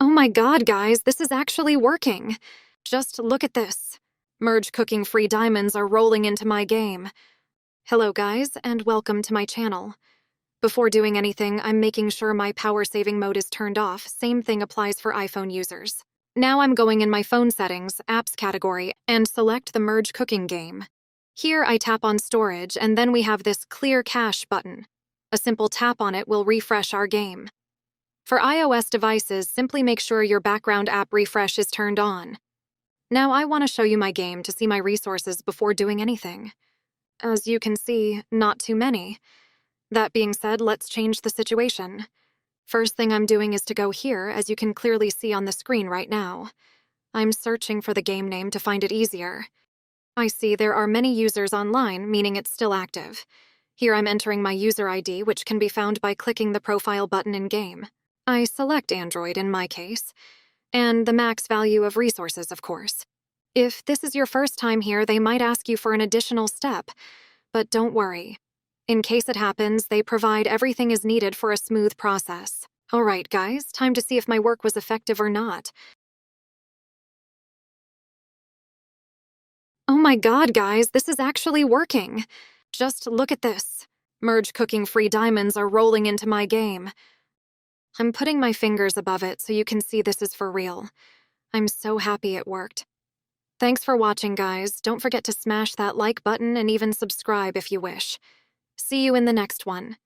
Oh my god, guys, this is actually working. Just look at this. Merge cooking free diamonds are rolling into my game. Hello guys, and welcome to my channel. Before doing anything, I'm making sure my power saving mode is turned off. Same thing applies for iPhone users. Now I'm going in my phone settings, apps category, and select the merge cooking game. Here I tap on storage, and then we have this clear cache button. A simple tap on it will refresh our game. For iOS devices, simply make sure your background app refresh is turned on. Now I want to show you my game to see my resources before doing anything. As you can see, not too many. That being said, let's change the situation. First thing I'm doing is to go here, as you can clearly see on the screen right now. I'm searching for the game name to find it easier. I see there are many users online, meaning it's still active. Here I'm entering my user ID, which can be found by clicking the profile button in-game. I select Android in my case, and the max value of resources, of course. If this is your first time here, they might ask you for an additional step, but don't worry. In case it happens, they provide everything is needed for a smooth process. All right, guys, time to see if my work was effective or not. Oh my god, guys, this is actually working. Just look at this. Merge cooking free diamonds are rolling into my game. I'm putting my fingers above it so you can see this is for real. I'm so happy it worked. Thanks for watching, guys. Don't forget to smash that like button and even subscribe if you wish. See you in the next one.